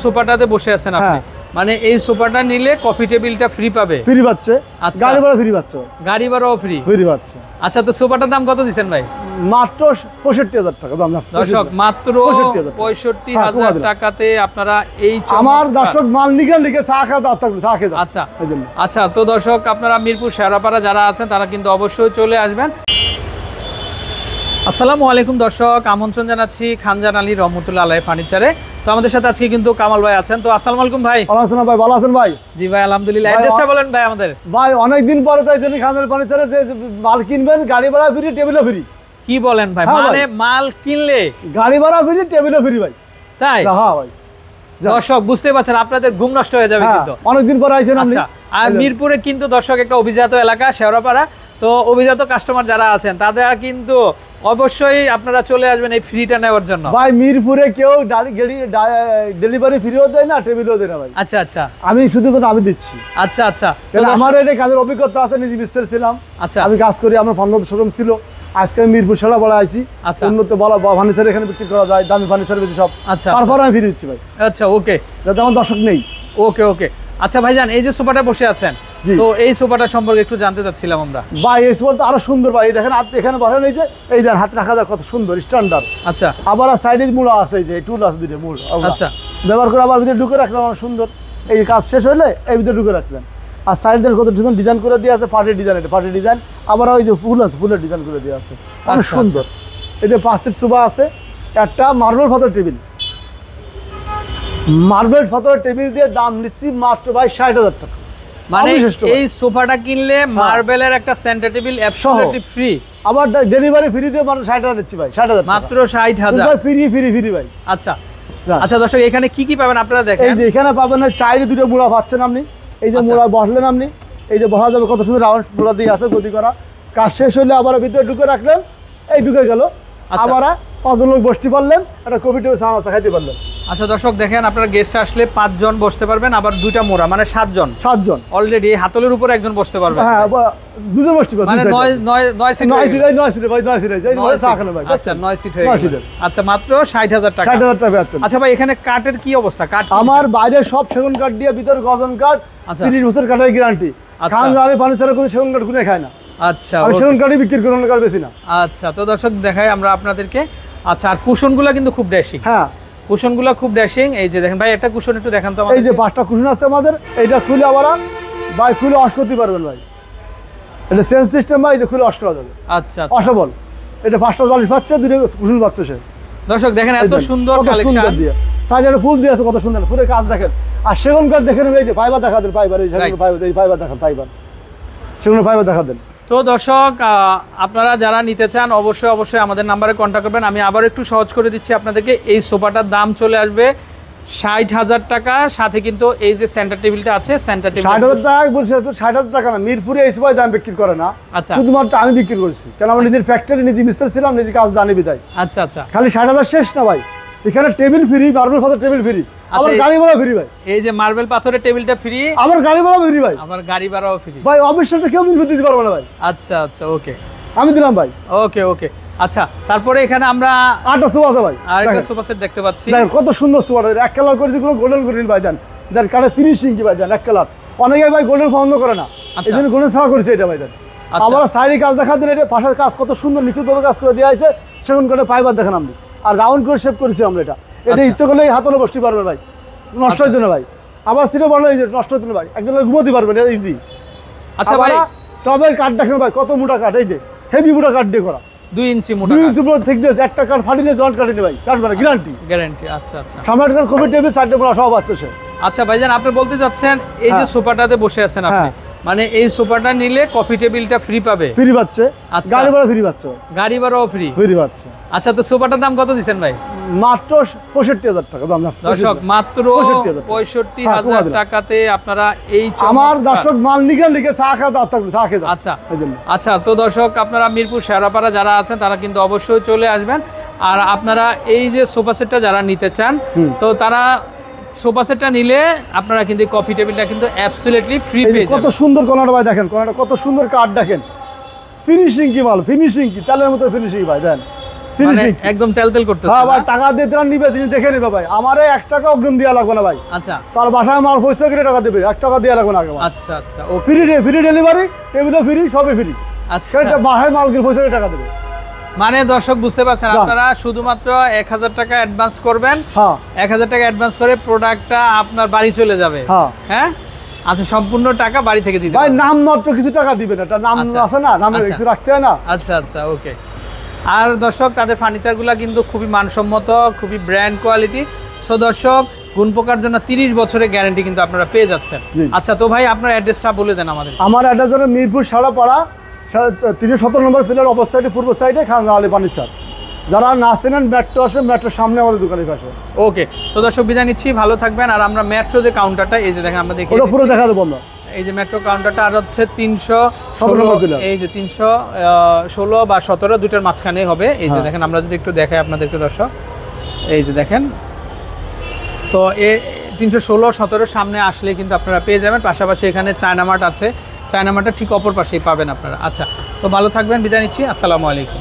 সোফাটাতে বসে আছেন আপনি, মানে এই সোফাটা নিলে কফি টেবিলটা ফ্রি পাবে? ফ্রি পাচ্ছে, গাড়ি ভাড়া ফ্রি পাচ্ছে, গাড়ি ভাড়াও ফ্রি পাচ্ছে। আচ্ছা, তো সোফাটার দাম কত দিচ্ছেন ভাই? মাত্র 65,000 টাকা দাম। দর্শক মাত্র 65,000 টাকাতে আপনারা এই আমার দর্শক মাল লিখে চা খেয়ে। আচ্ছা আচ্ছা, তো দর্শক আপনারা মিরপুর শেওড়াপাড়া যারা আছেন তারা কিন্তু অবশ্যই চলে আসবেন। আসসালামু আলাইকুম দর্শক, আমন্ত্রণ জানাচ্ছি খানজান আলী রহমতুল্লাহ আলাইহি ফার্নিচারে। তো আমাদের সাথে আজকে কিন্তু কামাল ভাই আছেন। তো আসসালামু আলাইকুম ভাই। ভালো আছেন ভাই? ভালো আছেন ভাই? জি ভাই আলহামদুলিল্লাহ। অ্যাড্রেসটা বলেন ভাই আমাদের। ভাই অনেকদিন পরে তাই জন্য খানজান ফার্নিচারে যে মাল কিনবেন গাড়ি ভাড়া ফ্রি, টেবিলও ফ্রি। কি বলেন ভাই? মানে মাল কিনলে গাড়ি ভাড়া ফ্রি, টেবিলও ফ্রি ভাই। তাই? হ্যাঁ ভাই। দর্শক বুঝতে পারছেন, আপনাদের ঘুম নষ্ট হয়ে যাবে কিন্তু। অনেকদিন পরে আইছেন আপনি। আচ্ছা, আর মিরপুরে কিন্তু দর্শক একটা অভিজাত এলাকা শেওড়াপাড়া। তো অভিজাত কাস্টমার যারা আছেন তাদের কিন্তু অবশ্যই আপনারা চলে আসবেন এই ফ্রিটা নেওয়ার জন্য। ভাই মিরপুরে কেউ ডেলিভারি ফ্রিও দেয় না, টেবিলও দেয় না ভাই। আচ্ছা আচ্ছা, আমি শুধু আমি দিচ্ছি। আচ্ছা আচ্ছা, আমার এটা কাজের অভিজ্ঞতা আছে, নিজে মিস্ত্রি ছিলাম। আচ্ছা, আমি কাজ করি, আমার 15 শোরুম ছিল। আজকে আমি মিরপুর শেওড়াপাড়া আইছি। আচ্ছা, উন্নত বলা ফার্নিচার এখানে বিক্রি করা যায়, দামি ফার্নিচার বেশি সব। আচ্ছা, তারপর আমি ফিরে দিচ্ছি ভাই। আচ্ছা ওকে, যাতে আমার দর্শক নেই। ওকে ওকে। আচ্ছা ভাইজান, এই যে সোফাটা বসে আছেন, তো এই সোফাটা সম্পর্কে একটু জানতে চাচ্ছিলাম আমরা। ভাই এই সোফা তো আরো সুন্দর ভাই, দেখেন এখানে বসেন, এই যে এই দেন হাত রাখা যায় কত সুন্দর স্ট্যান্ডার্ড। আচ্ছা, আবার সাইডে মুড়া আছে, এই যে টুল আছে দুটো মুড়। আচ্ছা, ব্যবহার করে আবার ভিতরে ঢুকে রাখলাম, আমার সুন্দর। এই কাজ শেষ হলে এই ভিতরে ঢুকে রাখলেন। আর সাইড দেন কত ডিজাইন করে দিয়ে আছে, পার্টির ডিজাইন, এটা পার্টির ডিজাইন। আবার ওই যে ফুল আছে, ফুলের ডিজাইন করে দিয়ে আছে, অনেক সুন্দর। এটা 5 সিট সোফা আছে, একটা মার্বেল পাথর টেবিল। মার্বেল পাথর টেবিল দিয়ে দাম নিচ্ছি মাত্র ভাই 60,000 টাকা। মানে এই সোফাটা কিনলে মার্বেলের একটা সেন্টার টেবিল অ্যাবসলিউটলি ফ্রি। আবার ডেলিভারি ফ্রি দিয়ে মানে 60,000 দিচ্ছি ভাই। 60,000 মাত্র 60,000 ফ্রি ফ্রি ফ্রি ভাই। আচ্ছা আচ্ছা দর্শক, এখানে কি কি পাবেন আপনারা দেখেন। এই যে এখানে পাবেন না, চাইলে দুটো মুড়া পাচ্ছেন আপনি। এই যে মুড়া বসলেন আপনি, এই যে বসা যাবে, কত সুন্দর রাউন্ড মুড়া দিয়ে আছে গদি করা। কাজ শেষ হলে আবার ভিতরে ঢুকে রাখলেন, এই ঢুকে গেল। আবার 5 জন লোক বসতে পারলেন, একটা কফি টেবিল চা খাইতে পারলেন। আচ্ছা দর্শক দেখেন, আপনার গেস্ট আসলে 5 জন বসতে পারবেন, আবার 2টা মোড়া মানে 7 জন। অলরেডি হাতলের উপরে একজন বসতে পারবে। হ্যাঁ, দুজন বসতে পারবে, মানে 9 সিট। 9 সিট ভাই, 9 সিট এই চা খানো ভাই। আচ্ছা 9 সিট হয়ে গেল। আচ্ছা মাত্র 60,000 টাকা। 60,000 টাকা আছে। আচ্ছা ভাই, এখানে কাঠের কি অবস্থা? কাঠ আমার বাইরে সব সেগুন কাঠ দিয়ে, ভিতর গর্জন কাঠ। 30 বছর কাঠের গ্যারান্টি। খানজানি ফার্নিচারে কোনো সেগুন কাঠ গুনে খায় না। আচ্ছা, আর সেগুন কাঠই বিক্রি করে, অন্য কাঠ বেশি না। আচ্ছা, তো দর্শক দেখাই আমরা আপনাদেরকে। আচ্ছা, আর কুশনগুলো কিন্তু খুব ড্যাশিং। হ্যাঁ, কুশনগুলো খুব ড্যাশিং। এই যে দেখেন ভাই, একটা কুশন একটু দেখান তো আমাদের। এই যে 5টা কুশন আছে আমাদের। এইটা খুলে আবার ভাই খুলে ওয়াশ করতে পারবেন ভাই। এটা সেন্স সিস্টেম ভাই, যে খুলে ওয়াশ করা যাবে। আচ্ছা, ওয়াশেবল। এটা 5টা বালিশ পাচ্ছে, 2টা কুশন পাচ্ছে সে। দর্শক দেখেন এত সুন্দর কালেকশন দিয়ে, সাইডে ফুল দিয়ে আছে, কত সুন্দর পুরো কাজ দেখেন। আর সেগুন কাঠ দেখেন, এই যে ফাইবার দেখা দেন, ফাইবার, এই সেগুন ফাইবার, এই ফাইবার দেখেন, ফাইবার, সেগুন ফাইবার দেখা দেন। তো দর্শক আপনারা যারা নিতে চান অবশ্যই অবশ্যই আমাদের নাম্বারে কন্ট্যাক্ট করবেন। আমি আবার একটু সহজ করে দিচ্ছি আপনাদেরকে। এই সোফাটার দাম চলে আসবে 60,000 টাকা। সাথে কিন্তু এই যে সেন্টার টেবিলটা আছে, সেন্টার টেবিল 60,000 টাকা বলছে। 60,000 টাকা না, মিরপুরে এই সোফায় দাম বিক্রি করে না। আচ্ছা, শুধুমাত্র আমি বিক্রি করছি, কারণ আমার নিজের ফ্যাক্টরি, নিজে মিস্ত্রি ছিলাম, নিজে কাজ জানি বিদায়। আচ্ছা আচ্ছা, খালি 60,000 শেষ না ভাই, এখানে টেবিল ফ্রি, মার্বেল পাথর টেবিল ফ্রি, আবার গাড়ি ভাড়া ফ্রি ভাই। এই যে মার্বেল পাথরের টেবিলটা ফ্রি, আবার গাড়ি ভাড়া ফ্রি ভাই। আবার গাড়ি ভাড়াও ফ্রি ভাই। অবশ্যই কেউ মিলফুট দিতে পারবে না ভাই। আচ্ছা আচ্ছা, ওকে, আমি দিলাম ভাই। ওকে ওকে। আচ্ছা, তারপরে এখানে আমরা 8টা সোফা আছে ভাই। আর একটা সোফা সেট দেখতে পাচ্ছি। দেখেন কত সুন্দর সোফা, এক কালার করেছি, কোনো গোল্ডেন করে ভাই। দেন দেন কাঠের ফিনিশিং কি ভাই, দেন এক কালার। অনেকে ভাই গোল্ডেন পছন্দ করে না, এই জন্য গোল্ডেন ছাড়া করেছে এটা ভাই। দেন আবার সাইডে কাজ দেখা দেন, এটা পাশের কাজ কত সুন্দর নিখুঁতভাবে কাজ করে দেওয়া হয়েছে। সেগুন কাঠে ফাইবার দেখেন আপনি, আর রাউন্ড করে শেপ করেছি আমরা। এটা ইচ্ছে করলে হাতলে বসতে পারবেন ভাই, নষ্ট হইতে না ভাই। আবার সিটে বললো এই যে নষ্ট হইতে না ভাই, একদম ঘুমোতে পারবেন, ইজি। আচ্ছা ভাই, টবের কাঠ দেখেন ভাই, কত মোটা কাঠ, এই যে হেভি মোটা কাঠ দিয়ে করা, 2 ইঞ্চি মোটা, 2 ইঞ্চি মোটা থিকনেস। একটা কাঠ ফাটিলে জয়েন্ট কাটেনি ভাই, কাটবে না, গ্যারান্টি। আচ্ছা আচ্ছা, সামনে একটা কফি টেবিল, 4টে মোড়া সব আছে সে। আচ্ছা ভাইজান, আপনি বলতে চাচ্ছেন এই যে সোফাটাতে বসে আছেন আপনি, মানে এই সোফাটা নিলে কফি টেবিলটা ফ্রি পাবে? ফ্রি পাচ্ছে, গাড়ি ভাড়া ফ্রি পাচ্ছে, গাড়ি ভাড়াও ফ্রি পাচ্ছে। আচ্ছা, তো সোফাটার দাম কত দিচ্ছেন ভাই? মাত্র 65,000 টাকা দাম। দর্শক মাত্র 65,000 টাকাতে আপনারা এই আমার দর্শক মাল লিখে চা খেয়ে। আচ্ছা আচ্ছা, তো দর্শক আপনারা মিরপুর শেওড়াপাড়া যারা আছেন তারা কিন্তু অবশ্যই চলে আসবেন। আর আপনারা এই যে সোফা সেটটা যারা নিতে চান, তো তারা সোফা সেটটা নিলে আপনারা কিন্তু কফি টেবিলটা কিন্তু অ্যাবসলিউটলি ফ্রি পেয়ে যাবেন। কত সুন্দর কোণাটা ভাই, দেখেন কোণাটা কত সুন্দর কাঠ, দেখেন ফিনিশিং কি মাল, ফিনিশিং কি তেলের মতো ফিনিশিং ভাই। দেন ফিনিশিং একদম তেল করতেছে। হ্যাঁ ভাই, টাকা দিয়ে তারা নিবে, তিনি দেখে নিবে ভাই। আমারে 1 টাকা অগ্রিম দেওয়া লাগবে না ভাই। আচ্ছা, তার বাসায় মাল পৌঁছে করে টাকা দেবে, 1 টাকা দেওয়া লাগবে না আগে। আচ্ছা আচ্ছা, ও ফ্রি ডেলিভারি, টেবিলও ফ্রি, সবই ফ্রি। আচ্ছা, সেটা বাসায় মাল কিনে পৌঁছে করে টাকা দেবে। মানে দর্শক বুঝতে পারছেন, আপনারা শুধুমাত্র 1000 টাকা অ্যাডভান্স করবেন। হ্যাঁ, 1000 টাকা অ্যাডভান্স করে প্রোডাক্টটা আপনার বাড়ি চলে যাবে। হ্যাঁ হ্যাঁ, আচ্ছা, সম্পূর্ণ টাকা বাড়ি থেকে দিতে ভাই। হবে। নাম মাত্র কিছু টাকা দিবেন, এটা নাম আচ্ছা, আছে না, নামে আচ্ছা। কিছু রাখতে হয় না। আচ্ছা আচ্ছা, ওকে। আর দর্শক, তাদের ফার্নিচারগুলো কিন্তু খুবই মানসম্মত, খুবই ব্র্যান্ড কোয়ালিটি। সো দর্শক, গুণ পোকার জন্য 30 বছরের গ্যারান্টি কিন্তু আপনারা পেয়ে যাচ্ছেন। জি। আচ্ছা, তো ভাই আপনার অ্যাড্রেসটা বলে দেন আমাদের। আমার অ্যাড্রেস হলো মিরপুর সারাপাড়া 317 নম্বর পিলার অপর সাইডে, পূর্ব সাইডে খান আলী ফার্নিচার। যারা না চেনেন, মেট্রো আসবেন, মেট্রোর সামনে আমাদের দোকানের পাশে। ওকে, তো দর্শক বিদায় নিচ্ছি, ভালো থাকবেন। আর আমরা মেট্রো যে কাউন্টারটা, এই যে দেখেন, আমরা দেখি ওটা পুরো দেখা দেবো আমরা। এই যে মেট্রো কাউন্টারটা, আর হচ্ছে 316, এই যে 316 বা 17 দুইটার মাঝখানেই হবে। এই যে দেখেন, আমরা যদি একটু দেখাই আপনাদেরকে দর্শক, এই যে দেখেন, তো 316, 17 সামনে আসলে কিন্তু আপনারা পেয়ে যাবেন। পাশাপাশি এখানে চায়না মার্ট আছে, চায়না মার্টটা ঠিক অপর পাশেই পাবেন আপনারা। আচ্ছা, তো ভালো থাকবেন, বিদায় নিচ্ছি, আসসালামু আলাইকুম।